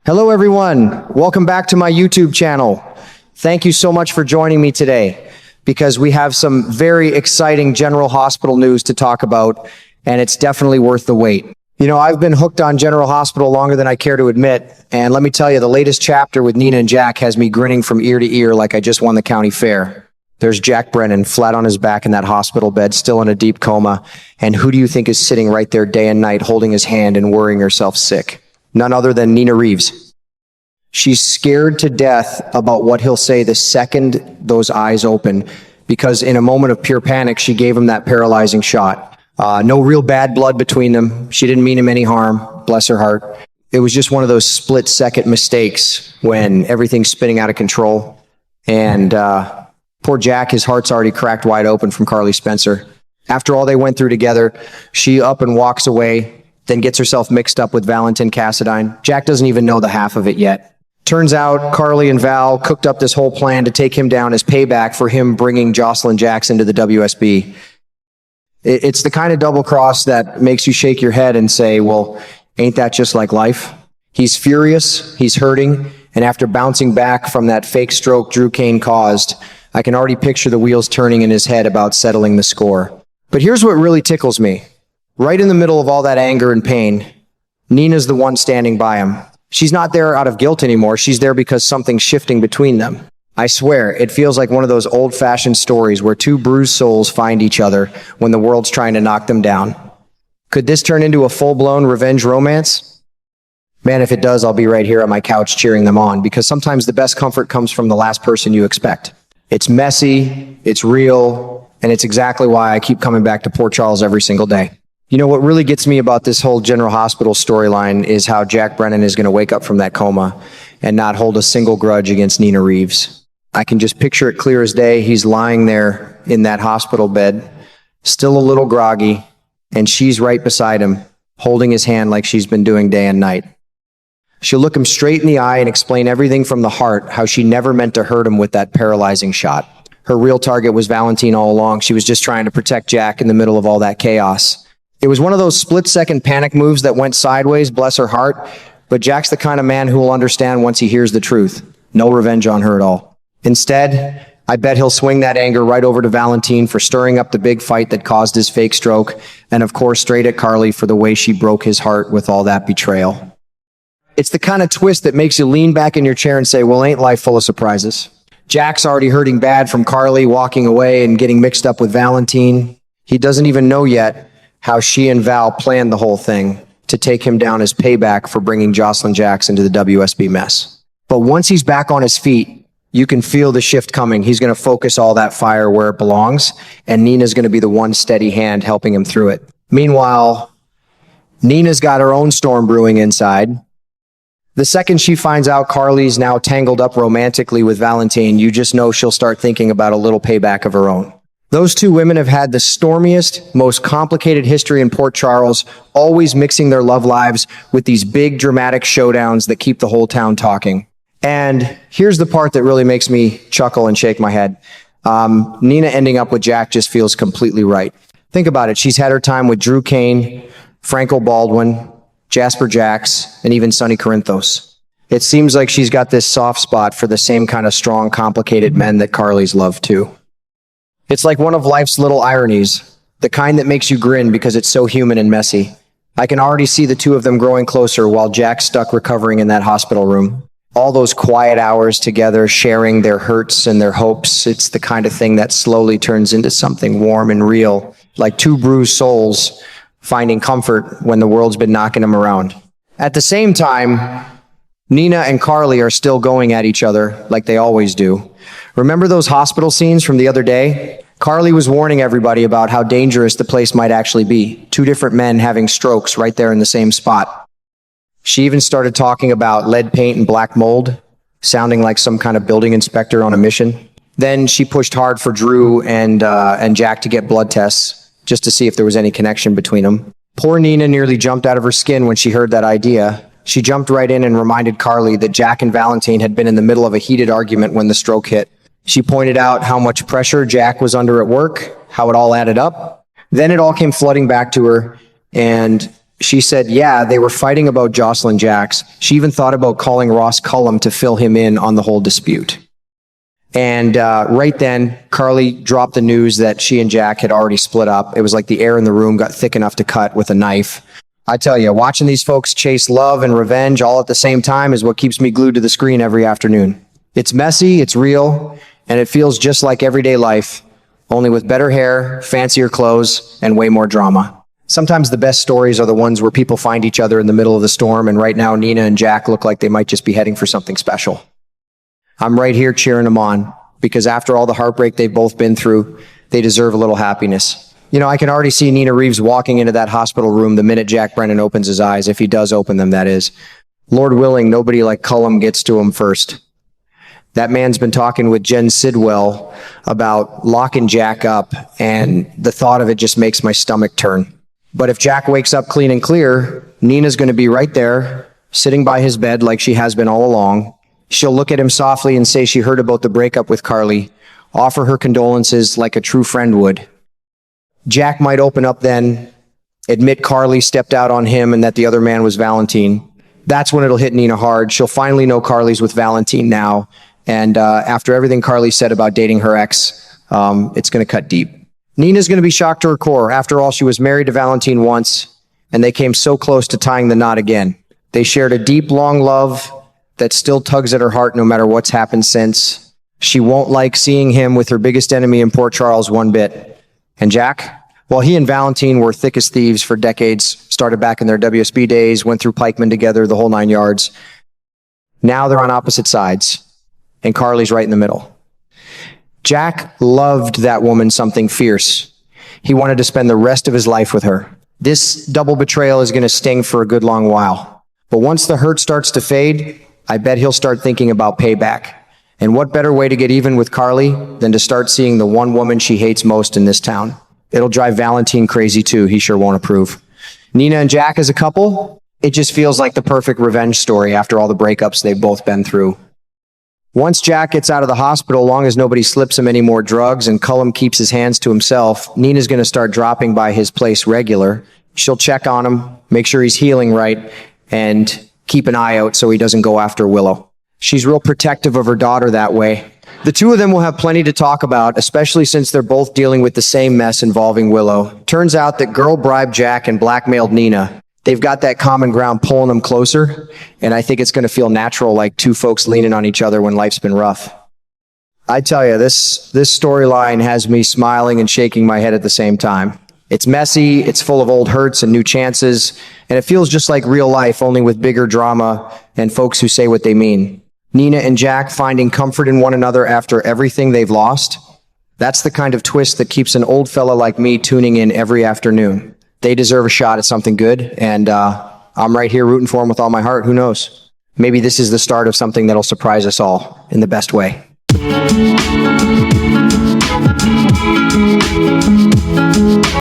Hello everyone, welcome back to my YouTube channel. Thank you so much for joining me today because we have some very exciting General Hospital news to talk about, and it's definitely worth the wait. You know, I've been hooked on General Hospital longer than I care to admit, and let me tell you, the latest chapter with Nina and Jack has me grinning from ear to ear like I just won the county fair. There's Jack Brennan flat on his back in that hospital bed, still in a deep coma, and who do you think is sitting right there day and night holding his hand and worrying herself sick? None other than Nina Reeves. She's scared to death about what he'll say the second those eyes open, because in a moment of pure panic, she gave him that paralyzing shot. No real bad blood between them. She didn't mean him any harm, bless her heart. It was just one of those split-second mistakes when everything's spinning out of control. And poor Jack, his heart's already cracked wide open from Carly Spencer. After all they went through together, she up and walks away, then gets herself mixed up with Valentin Cassadine. Jack doesn't even know the half of it yet. Turns out Carly and Val cooked up this whole plan to take him down as payback for him bringing Jocelyn Jackson to the WSB. It's the kind of double cross that makes you shake your head and say, well, ain't that just like life? He's furious, he's hurting, and after bouncing back from that fake stroke Drew Kane caused, I can already picture the wheels turning in his head about settling the score. But here's what really tickles me. Right in the middle of all that anger and pain, Nina's the one standing by him. She's not there out of guilt anymore. She's there because something's shifting between them. I swear, it feels like one of those old-fashioned stories where two bruised souls find each other when the world's trying to knock them down. Could this turn into a full-blown revenge romance? Man, if it does, I'll be right here on my couch cheering them on, because sometimes the best comfort comes from the last person you expect. It's messy, it's real, and it's exactly why I keep coming back to Port Charles every single day. You know, what really gets me about this whole General Hospital storyline is how Jack Brennan is going to wake up from that coma and not hold a single grudge against Nina Reeves. I can just picture it clear as day. He's lying there in that hospital bed, still a little groggy, and she's right beside him, holding his hand like she's been doing day and night. She'll look him straight in the eye and explain everything from the heart, how she never meant to hurt him with that paralyzing shot. Her real target was Valentin all along. She was just trying to protect Jack in the middle of all that chaos. It was one of those split-second panic moves that went sideways, bless her heart, but Jack's the kind of man who will understand once he hears the truth. No revenge on her at all. Instead, I bet he'll swing that anger right over to Valentin for stirring up the big fight that caused his fake stroke, and of course straight at Carly for the way she broke his heart with all that betrayal. It's the kind of twist that makes you lean back in your chair and say, well, ain't life full of surprises? Jack's already hurting bad from Carly walking away and getting mixed up with Valentin. He doesn't even know yet how she and Val planned the whole thing to take him down as payback for bringing Jocelyn Jackson to the WSB mess. But once he's back on his feet, you can feel the shift coming. He's going to focus all that fire where it belongs, and Nina's going to be the one steady hand helping him through it. Meanwhile, Nina's got her own storm brewing inside. The second she finds out Carly's now tangled up romantically with Valentin, you just know she'll start thinking about a little payback of her own. Those two women have had the stormiest, most complicated history in Port Charles, always mixing their love lives with these big dramatic showdowns that keep the whole town talking. And here's the part that really makes me chuckle and shake my head. Nina ending up with Jack just feels completely right. Think about it. She's had her time with Drew Kane, Franco Baldwin, Jasper Jacks, and even Sonny Corinthos. It seems like she's got this soft spot for the same kind of strong, complicated men that Carly's love too. It's like one of life's little ironies, the kind that makes you grin because it's so human and messy. I can already see the two of them growing closer while Jack's stuck recovering in that hospital room. All those quiet hours together, sharing their hurts and their hopes, it's the kind of thing that slowly turns into something warm and real, like two bruised souls finding comfort when the world's been knocking them around. At the same time, Nina and Carly are still going at each other like they always do. Remember those hospital scenes from the other day? Carly was warning everybody about how dangerous the place might actually be. Two different men having strokes right there in the same spot. She even started talking about lead paint and black mold, sounding like some kind of building inspector on a mission. Then she pushed hard for Drew and Jack to get blood tests, just to see if there was any connection between them. Poor Nina nearly jumped out of her skin when she heard that idea. She jumped right in and reminded Carly that Jack and Valentin had been in the middle of a heated argument when the stroke hit. She pointed out how much pressure Jack was under at work, how it all added up. Then it all came flooding back to her, and She said, yeah, they were fighting about Jocelyn Jacks. She even thought about calling Ross Cullum to fill him in on the whole dispute. And right then, Carly dropped the news that she and Jack had already split up. It was like the air in the room got thick enough to cut with a knife. I tell you, watching these folks chase love and revenge all at the same time is what keeps me glued to the screen every afternoon. It's messy, it's real, and it feels just like everyday life, only with better hair, fancier clothes, and way more drama. Sometimes the best stories are the ones where people find each other in the middle of the storm, and right now Nina and Jack look like they might just be heading for something special. I'm right here cheering them on, because after all the heartbreak they've both been through, they deserve a little happiness. You know, I can already see Nina Reeves walking into that hospital room the minute Jack Brennan opens his eyes, if he does open them, that is. Lord willing, nobody like Cullum gets to him first. That man's been talking with Jen Sidwell about locking Jack up, and the thought of it just makes my stomach turn. But if Jack wakes up clean and clear, Nina's going to be right there, sitting by his bed like she has been all along. She'll look at him softly and say she heard about the breakup with Carly, offer her condolences like a true friend would. Jack might open up then, admit Carly stepped out on him and that the other man was Valentine. That's when it'll hit Nina hard. She'll finally know Carly's with Valentine now. And after everything Carly said about dating her ex, it's going to cut deep. Nina's going to be shocked to her core. After all, she was married to Valentine once, and they came so close to tying the knot again. They shared a deep, long love that still tugs at her heart no matter what's happened since. She won't like seeing him with her biggest enemy in Port Charles one bit. And Jack? Well, he and Valentine were thick as thieves for decades, started back in their WSB days, went through Pikeman together, the whole 9 yards. Now they're on opposite sides, and Carly's right in the middle. Jack loved that woman something fierce. He wanted to spend the rest of his life with her. This double betrayal is going to sting for a good long while. But once the hurt starts to fade, I bet he'll start thinking about payback. And what better way to get even with Carly than to start seeing the one woman she hates most in this town? It'll drive Valentine crazy too. He sure won't approve. Nina and Jack as a couple, it just feels like the perfect revenge story after all the breakups they've both been through. Once Jack gets out of the hospital, long as nobody slips him any more drugs and Cullum keeps his hands to himself, Nina's going to start dropping by his place regular. She'll check on him, make sure he's healing right, and keep an eye out so he doesn't go after Willow. She's real protective of her daughter that way. The two of them will have plenty to talk about, especially since they're both dealing with the same mess involving Willow. Turns out that girl bribed Jack and blackmailed Nina. They've got that common ground pulling them closer, and I think it's going to feel natural, like two folks leaning on each other when life's been rough. I tell you, this storyline has me smiling and shaking my head at the same time. It's messy, it's full of old hurts and new chances, and it feels just like real life, only with bigger drama and folks who say what they mean. Nina and Jack finding comfort in one another after everything they've lost. That's the kind of twist that keeps an old fella like me tuning in every afternoon. They deserve a shot at something good, and I'm right here rooting for them with all my heart. Who knows? Maybe this is the start of something that'll surprise us all in the best way.